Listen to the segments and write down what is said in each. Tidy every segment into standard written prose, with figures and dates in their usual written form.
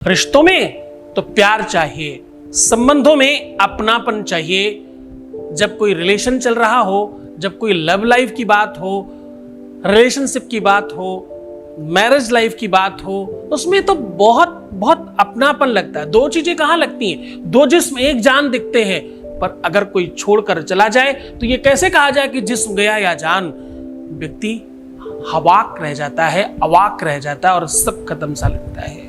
रिश्तों में तो प्यार चाहिए, संबंधों में अपनापन चाहिए। जब कोई रिलेशन चल रहा हो, जब कोई लव लाइफ की बात हो, रिलेशनशिप की बात हो, मैरिज लाइफ की बात हो, उसमें तो बहुत बहुत अपनापन लगता है। दो चीजें कहां लगती हैं? दो जिस्म एक जान दिखते हैं, पर अगर कोई छोड़कर चला जाए तो ये कैसे कहा जाए कि जिस्म गया या जान? व्यक्ति हवाक रह जाता है, अवाक रह जाता है और सब खत्म सा लगता है।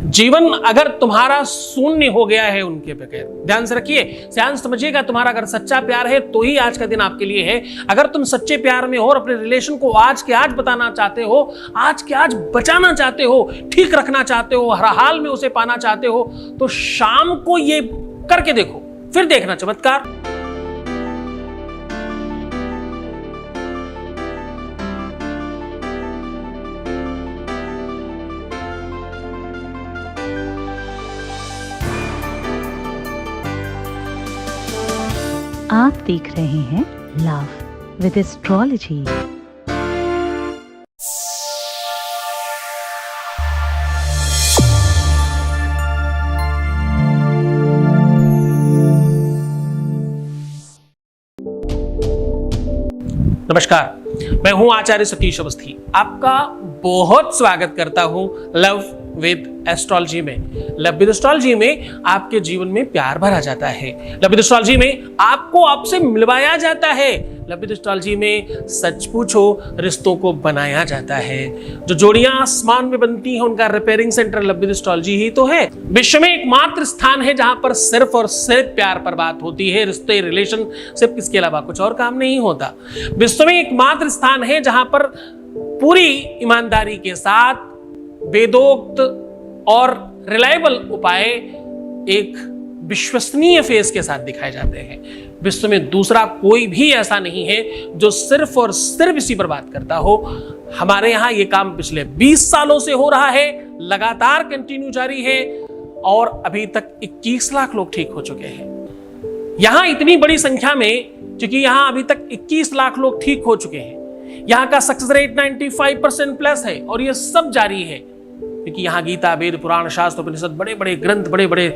जीवन अगर तुम्हारा शून्य हो गया है उनके बगैर, ध्यान से रखिए, ध्यान समझिएगा, तुम्हारा अगर सच्चा प्यार है तो ही आज का दिन आपके लिए है। अगर तुम सच्चे प्यार में हो और अपने रिलेशन को आज के आज बताना चाहते हो, आज के आज बचाना चाहते हो, ठीक रखना चाहते हो, हर हाल में उसे पाना चाहते हो, तो शाम को ये करके देखो, फिर देखना चमत्कार। आप देख रहे हैं लव विद एस्ट्रोलॉजी। नमस्कार, मैं हूं आचार्य सतीश अवस्थी। आपका बहुत स्वागत करता हूं लव विद एस्ट्रोलॉजी में। लव विद एस्ट्रोलॉजी में आपके जीवन में प्यार भरा जाता है। लव विद एस्ट्रोलॉजी में आपको आपसे मिलवाया जाता है। लव विद एस्ट्रोलॉजी में सच पूछो रिश्तों को बनाया जाता है। जो जोड़ियां आसमान में बनती हैं उनका repairing centre love with astrology ही तो है। विश्व में एकमात्र स्थान है जहां पर सिर्फ और सिर्फ प्यार पर बात होती है, रिश्ते रिलेशनशिप, इसके अलावा कुछ और काम नहीं होता। विश्व में एकमात्र स्थान है जहां पर पूरी ईमानदारी के साथ वेदोक्त और रिलायबल उपाय एक विश्वसनीय फेस के साथ दिखाए जाते हैं। विश्व में दूसरा कोई भी ऐसा नहीं है जो सिर्फ और सिर्फ इसी पर बात करता हो। हमारे यहां यह काम पिछले 20 सालों से हो रहा है, लगातार कंटिन्यू जारी है और अभी तक 21 लाख लोग ठीक हो चुके हैं। यहां इतनी बड़ी संख्या में, क्योंकि यहां अभी तक 21 लाख लोग ठीक हो चुके हैं, यहां का सक्सेस रेट 95% प्लस है और यह सब जारी है क्योंकि यहां गीता, वेद, पुराण, शास्त्र, उपनिषद, बड़े बड़े ग्रंथ, बड़े बड़े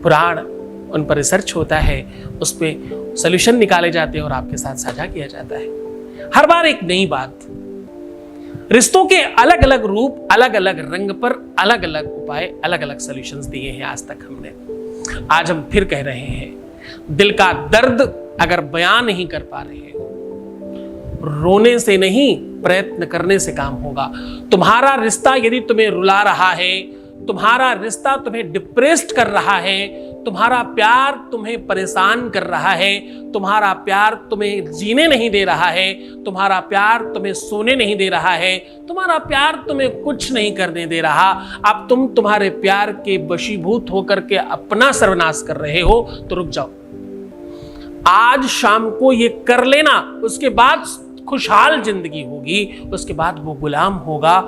पुराण, उन पर रिसर्च होता है, उस पर सोल्यूशन निकाले जाते हैं और आपके साथ साझा किया जाता है। हर बार एक नई बात, रिश्तों के अलग अलग रूप, अलग अलग रंग पर अलग अलग उपाय, अलग अलग सोल्यूशंस दिए हैं आज तक हमने। आज हम फिर कह रहे हैं, दिल का दर्द अगर बयान नहीं कर पा रहे हैं, रोने से नहीं प्रयत्न करने से काम होगा। तुम्हारा रिश्ता यदि तुम्हें रुला रहा है, तुम्हारा रिश्ता तुम्हें डिप्रेस्ड कर रहा है, तुम्हारा प्यार तुम्हें परेशान कर रहा है, तुम्हारा प्यार तुम्हें जीने नहीं दे रहा है, तुम्हारा प्यार तुम्हें सोने नहीं दे रहा है, तुम्हारा प्यार तुम्हें कुछ नहीं करने दे रहा, अब तुम तुम्हारे प्यार के वशीभूत होकर के अपना सर्वनाश कर रहे हो, तो रुक जाओ। आज शाम को ये कर लेना, उसके बाद खुशहाल जिंदगी होगी, उसके बाद वो गुलाम होगा,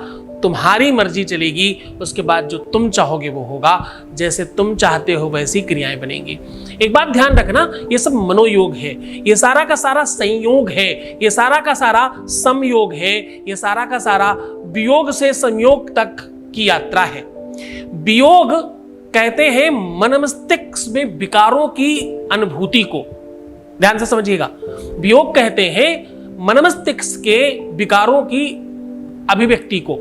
तुम्हारी मर्जी चलेगी, उसके बाद जो तुम चाहोगे वो होगा, जैसे तुम चाहते हो वैसी क्रियाएं बनेंगी। एक बात ध्यान रखना, ये सब मनोयोग है, ये सारा का सारा संयोग है, ये सारा का सारा समयोग है, ये सारा का सारा वियोग से संयोग तक की यात्रा है। वियोग कहते हैं मन मस्तिष्क में विकारों की अनुभूति को, ध्यान से समझिएगा। वियोग कहते हैं मन मस्तिष्क के विकारों की अभिव्यक्ति को,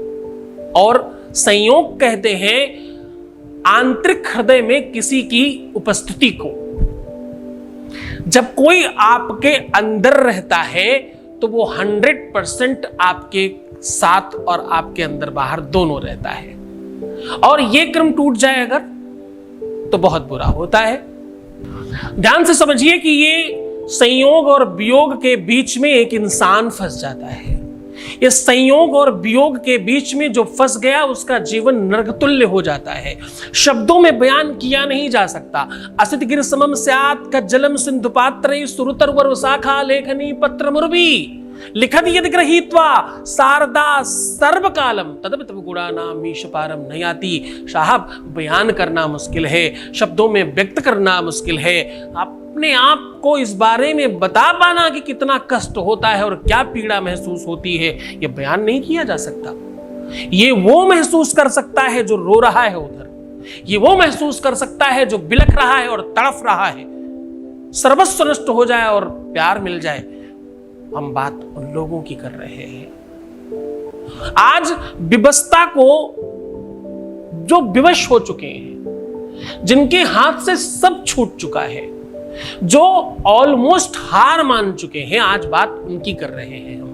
और संयोग कहते हैं आंतरिक हृदय में किसी की उपस्थिति को। जब कोई आपके अंदर रहता है तो वो 100% आपके साथ और आपके अंदर बाहर दोनों रहता है, और ये क्रम टूट जाए अगर, तो बहुत बुरा होता है। ध्यान से समझिए कि ये संयोग और वियोग के बीच में एक इंसान फंस जाता है। इस संयोग और वियोग के बीच में जो फंस गया उसका जीवन नरकतुल्य हो जाता है, शब्दों में बयान किया नहीं जा सकता। असित गिर समम स्यात् कज्जलम सिंधु पात्रे सुरतरवर शाखा लेखनी पत्र मुर्वी लिखत यदि गृहीत्वा शारदा सर्वकालम तदपित गुणानाम मीश पारम नयाति। साहब, बयान करना मुश्किल है, शब्दों में व्यक्त करना मुश्किल है, अपने आप को इस बारे में बता पाना कि कितना कष्ट होता है और क्या पीड़ा महसूस होती है, यह बयान नहीं किया जा सकता। ये वो महसूस कर सकता है जो रो रहा है उधर, ये वो महसूस कर सकता है जो बिलख रहा है और तड़फ रहा है, सर्वस्व नष्ट हो जाए और प्यार मिल जाए। हम बात उन लोगों की कर रहे हैं। आज विवशता को, जो विवश हो चुके हैं, जिनके हाथ से सब छूट चुका है, जो ऑलमोस्ट हार मान चुके हैं, आज बात उनकी कर रहे हैं हम।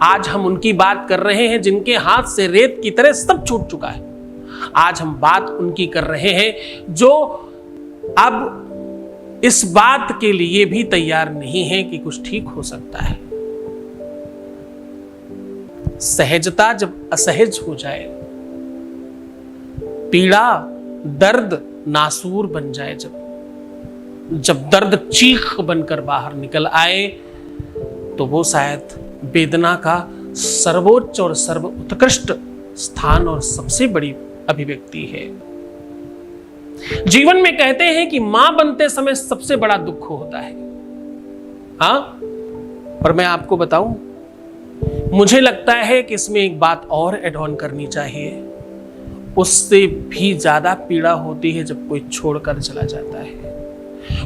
आज हम उनकी बात कर रहे हैं जिनके हाथ से रेत की तरह सब छूट चुका है। आज हम बात उनकी कर रहे हैं जो अब इस बात के लिए भी तैयार नहीं है कि कुछ ठीक हो सकता है। सहजता जब असहज हो जाए, पीड़ा दर्द नासूर बन जाए, जब दर्द चीख बनकर बाहर निकल आए, तो वो शायद वेदना का सर्वोच्च और सर्व उत्कृष्ट स्थान और सबसे बड़ी अभिव्यक्ति है। जीवन में कहते हैं कि मां बनते समय सबसे बड़ा दुख होता है। हाँ, पर मैं आपको बताऊं, मुझे लगता है कि इसमें एक बात और ऐड ऑन करनी चाहिए। उससे भी ज्यादा पीड़ा होती है जब कोई छोड़कर चला जाता है।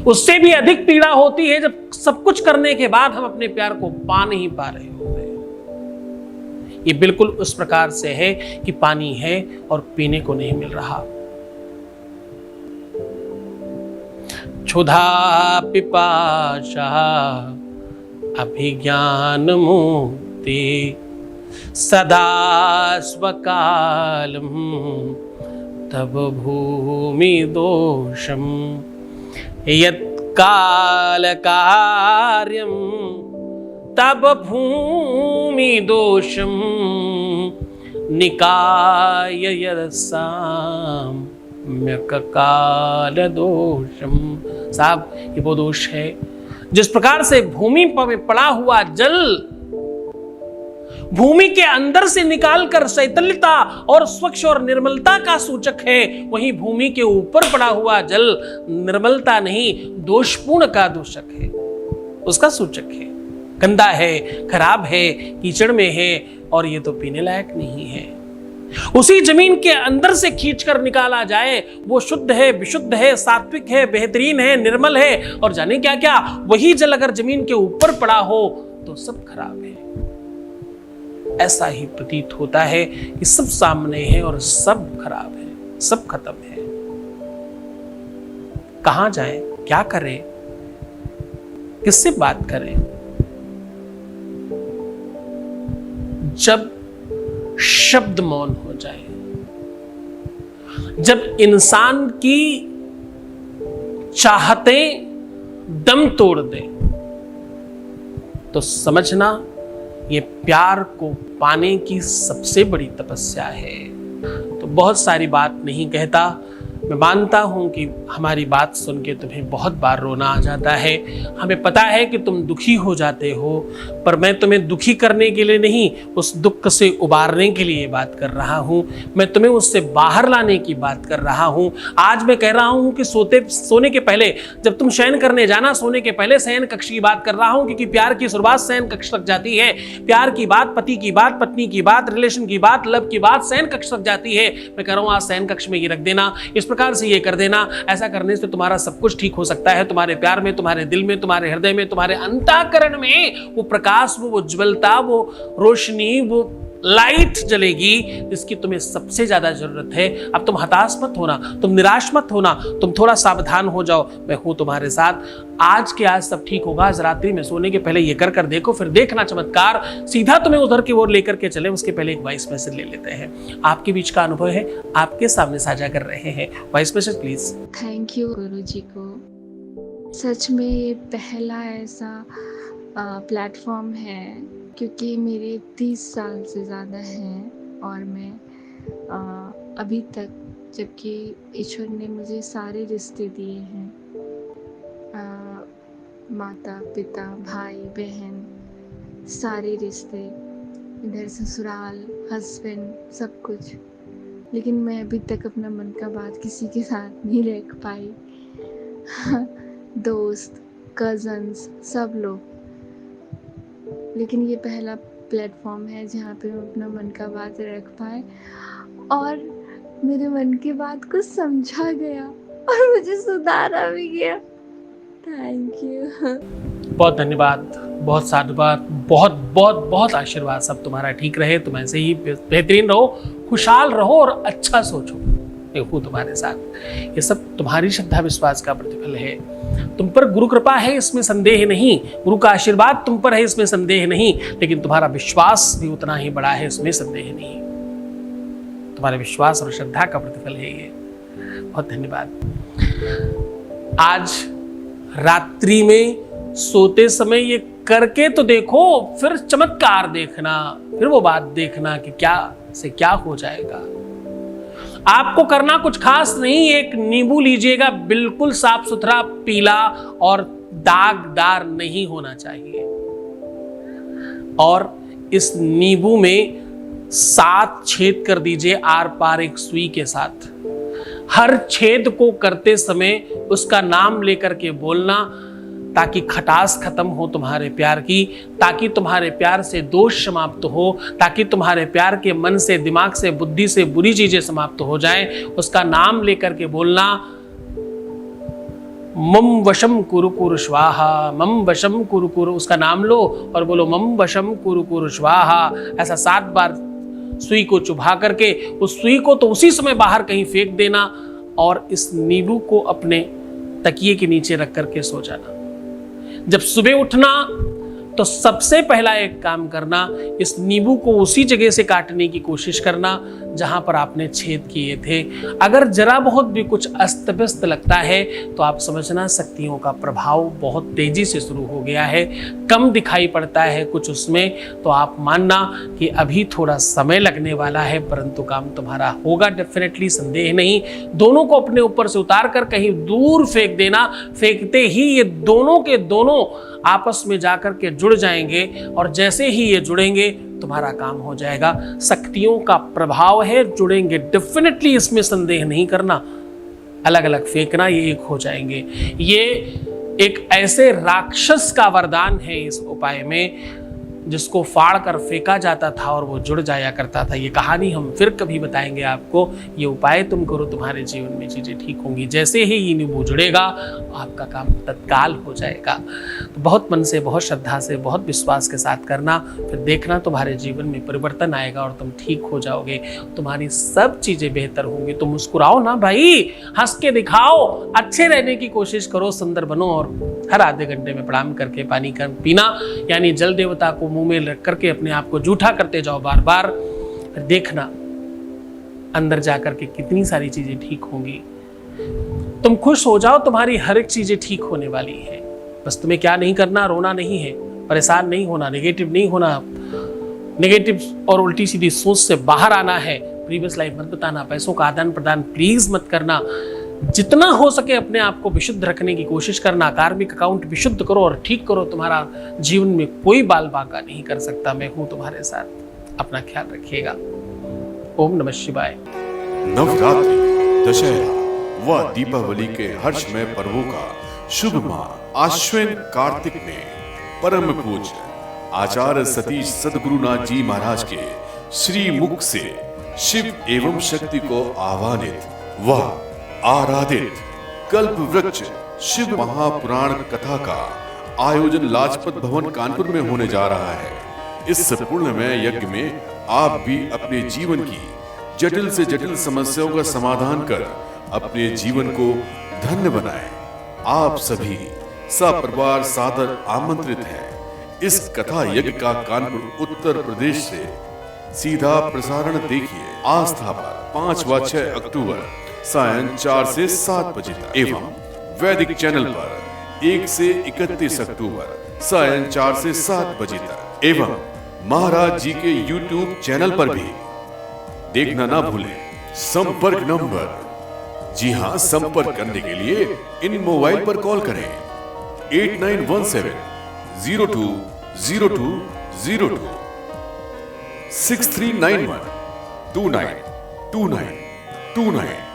उससे भी अधिक पीड़ा होती है जब सब कुछ करने के बाद हम अपने प्यार को पा नहीं पा रहे होते। ये बिल्कुल उस प्रकार से है कि पानी है और पीने को नहीं मिल रहा। क्षुधा पिपाशा अभिज्ञान मुक्ति सदा स्वकालम तब भूमि दोषम यत्काल कार्यम तब भूमि दोषम निकाय यत्साम्यकाल दोषम। साहब, ये वो दोष है जिस प्रकार से भूमि पर पड़ा हुआ जल भूमि के अंदर से निकालकर शैथिल्यता और स्वच्छ और निर्मलता का सूचक है, वहीं भूमि के ऊपर पड़ा हुआ जल निर्मलता नहीं, दोषपूर्ण का दूषक है, उसका सूचक है। गंदा है, खराब है, कीचड़ में है और ये तो पीने लायक नहीं है। उसी जमीन के अंदर से खींचकर निकाला जाए, वो शुद्ध है, विशुद्ध है, सात्विक है, बेहतरीन है, निर्मल है और जाने क्या क्या। वही जल अगर जमीन के ऊपर पड़ा हो तो सब खराब है। ऐसा ही प्रतीत होता है कि सब सामने है और सब खराब है, सब खत्म है। कहां जाएं, क्या करें, किससे बात करें? जब शब्द मौन हो जाए, जब इंसान की चाहतें दम तोड़ दे, तो समझना ये प्यार को पाने की सबसे बड़ी तपस्या है। तो बहुत सारी बात नहीं कहता, मैं मानता हूं कि हमारी बात सुन के तुम्हें बहुत बार रोना आ जाता है। हमें पता है कि तुम दुखी हो जाते हो, पर मैं तुम्हें दुखी करने के लिए नहीं, उस दुख से उबारने के लिए बात कर रहा हूं। मैं तुम्हें उससे बाहर लाने की बात कर रहा हूं। आज मैं कह रहा हूं कि सोने के पहले, जब तुम शयन करने जाना, सोने के पहले शयन कक्ष की बात कर रहा हूं, क्योंकि प्यार की शुरुआत शयन कक्ष तक जाती है। प्यार की बात, पति की बात, पत्नी की बात, रिलेशन की बात, लव की बात शयन कक्ष तक जाती है। मैं कह रहा हूं आज शयन कक्ष में ये रख देना, इस प्रकार से ये कर देना। ऐसा करने से तुम्हारा सब कुछ ठीक हो सकता है। तुम्हारे प्यार में, तुम्हारे दिल में, तुम्हारे हृदय में, तुम्हारे अंतःकरण में वो प्रकाश, वो उज्ज्वलता, वो रोशनी, वो लाइट जलेगी जिसकी तुम्हें सबसे ज्यादा जरूरत है। अब तुम हताश मत होना, तुम निराश मत होना, तुम थोड़ा सावधान हो जाओ। मैं हूं तुम्हारे साथ। आज के आज सब ठीक होगा। आज रात्रि में सोने के पहले ये कर देखो, फिर देखना चमत्कार सीधा तुम्हें उधर की ओर लेकर के चले। उसके पहले एक वॉइस मैसेज ले लेते हैं। आपके बीच का अनुभव है, आपके सामने साझा कर रहे हैं। Voice message please. Thank you guruji को। सच में ये पहला ऐसा प्लेटफॉर्म है, क्योंकि मेरे 30 साल से ज़्यादा हैं और मैं अभी तक, जबकि ईश्वर ने मुझे सारे रिश्ते दिए हैं, माता पिता भाई बहन, सारे रिश्ते, इधर ससुराल, हस्बैंड, सब कुछ, लेकिन मैं अभी तक अपना मन का बात किसी के साथ नहीं रख पाई। दोस्त, कज़न्स, सब लोग, लेकिन ये पहला प्लेटफॉर्म है जहाँ पे मैं अपना मन का बात रख पाए और मेरे मन की बात को समझा गया और मुझे सुधारा भी गया। Thank you. बहुत धन्यवाद, बहुत साधुवाद, बहुत बहुत बहुत आशीर्वाद। सब तुम्हारा ठीक रहे, तुम ऐसे ही बेहतरीन रहो, खुशहाल रहो और अच्छा सोचो। मैं हूँ तुम्हारे साथ। ये सब तुम्हारी श्रद्धा विश्वास का प्रतिफल है। तुम पर गुरु कृपा है, इसमें संदेह नहीं। गुरु का आशीर्वाद तुम पर है, इसमें संदेह नहीं। लेकिन तुम्हारा विश्वास भी उतना ही बड़ा है, इसमें संदेह नहीं। तुम्हारे विश्वास और श्रद्धा का प्रतिफल है ये। बहुत धन्यवाद। आज रात्रि में सोते समय ये करके तो देखो, फिर चमत्कार देखना, फिर वो बात देखना कि क्या से क्या हो जाएगा। आपको करना कुछ खास नहीं, एक नींबू लीजिएगा, बिल्कुल साफ सुथरा पीला और दागदार नहीं होना चाहिए। और इस नींबू में 7 छेद कर दीजिए आर पार एक सुई के साथ। हर छेद को करते समय उसका नाम लेकर के बोलना, ताकि खटास खत्म हो तुम्हारे प्यार की, ताकि तुम्हारे प्यार से दोष समाप्त हो, ताकि तुम्हारे प्यार के मन से, दिमाग से, बुद्धि से बुरी चीजें समाप्त हो जाएं। उसका नाम लेकर के बोलना, मम वशम कुरु कुरु स्वाहा, मम वशम कुरु कुरु। उसका नाम लो और बोलो मम वशम कुरु कुरु स्वाहा। ऐसा 7 बार सुई को चुभा करके उस सुई को तो उसी समय बाहर कहीं फेंक देना और इस नींबू को अपने तकिए के नीचे रख करके सो जाना। जब सुबह उठना तो सबसे पहला एक काम करना, इस नींबू को उसी जगह से काटने की कोशिश करना जहां पर आपने छेद किए थे। अगर जरा बहुत भी कुछ अस्त व्यस्त लगता है तो आप समझना शक्तियों का प्रभाव बहुत तेजी से शुरू हो गया है, कम दिखाई पड़ता है कुछ उसमें, तो आप मानना कि अभी थोड़ा समय लगने वाला है, परंतु काम तुम्हारा होगा डेफिनेटली, संदेह नहीं। दोनों को अपने ऊपर से उतार कर कहीं दूर फेंक देना। फेंकते ही ये दोनों के दोनों आपस में जाकर के जुड़ जाएंगे और जैसे ही ये जुड़ेंगे तुम्हारा काम हो जाएगा। शक्तियों का प्रभाव है, जुड़ेंगे डेफिनेटली, इसमें संदेह नहीं करना। अलग अलग फेंकना, ये एक हो जाएंगे। ये एक ऐसे राक्षस का वरदान है इस उपाय में, जिसको फाड़ कर फेंका जाता था और वो जुड़ जाया करता था। ये कहानी हम फिर कभी बताएंगे आपको। ये उपाय तुम करो, तुम्हारे जीवन में चीजें ठीक होंगी। जैसे ही ये नींबू जुड़ेगा आपका काम तत्काल हो जाएगा। तो बहुत मन से, बहुत श्रद्धा से, बहुत विश्वास के साथ करना, फिर देखना तुम्हारे जीवन में परिवर्तन आएगा और तुम ठीक हो जाओगे। तुम्हारी सब चीजें बेहतर होंगी। तुम मुस्कुराओ ना भाई, हंस के दिखाओ, अच्छे रहने की कोशिश करो, सुंदर बनो। और हर आधे घंटे में प्रणाम करके पानी कर पीना, यानी जल देवता को मुंह में रख करके अपने आप को जूठा करते जाओ बार बार। फिर देखना अंदर जाकर के कितनी सारी चीजें ठीक होंगी। तुम खुश हो जाओ, तुम्हारी हर एक चीजें ठीक होने वाली है। बस तुम्हें क्या नहीं करना, रोना नहीं है, परेशान नहीं होना, नेगेटिव नहीं होना, नेगेटिव और उल्टी सीधी सोच से बाहर आना है। प्रीवियस लाइफ मत बताना, पैसों का आदान प्रदान प्लीज मत करना। जितना हो सके अपने आप को विशुद्ध रखने की कोशिश करना। कार्मिक अकाउंट विशुद्ध करो और ठीक करो। तुम्हारा जीवन में कोई बाल बांका नहीं कर सकता। मैं हूं तुम्हारे साथ। अपना ख्याल रखिएगा। ओम नमः शिवाय। नवरात्रि, दशहरा व दीपावली के हर्षमय पर्वों का शुभ माह आश्विन कार्तिक में परम पूज्य आचार्य सतीश सद्गुरुनाथ जी महाराज के श्री मुख से शिव एवं शक्ति को आह्वानित व आराधित कल्प वृक्ष शिव महापुराण कथा का आयोजन लाजपत भवन कानपुर में होने जा रहा है। इस पुण्यमय यज्ञ में आप भी अपने जीवन की जटिल से जटिल समस्याओं का समाधान कर अपने जीवन को धन्य बनाएं। आप सभी सपरिवार सादर आमंत्रित हैं। इस कथा यज्ञ का कानपुर उत्तर प्रदेश से सीधा प्रसारण देखिए आस्था पर 5 व 6 अक्टूबर सायं 4 से 7 बजे तक एवं वैदिक चैनल पर 1 से 31 अक्टूबर सायं 4 से 7 बजे तक एवं महाराज जी के YouTube चैनल पर भी देखना ना भूलें। संपर्क नंबर, जी हाँ, संपर्क करने के लिए इन मोबाइल पर कॉल करें 8917 020202 6391 292929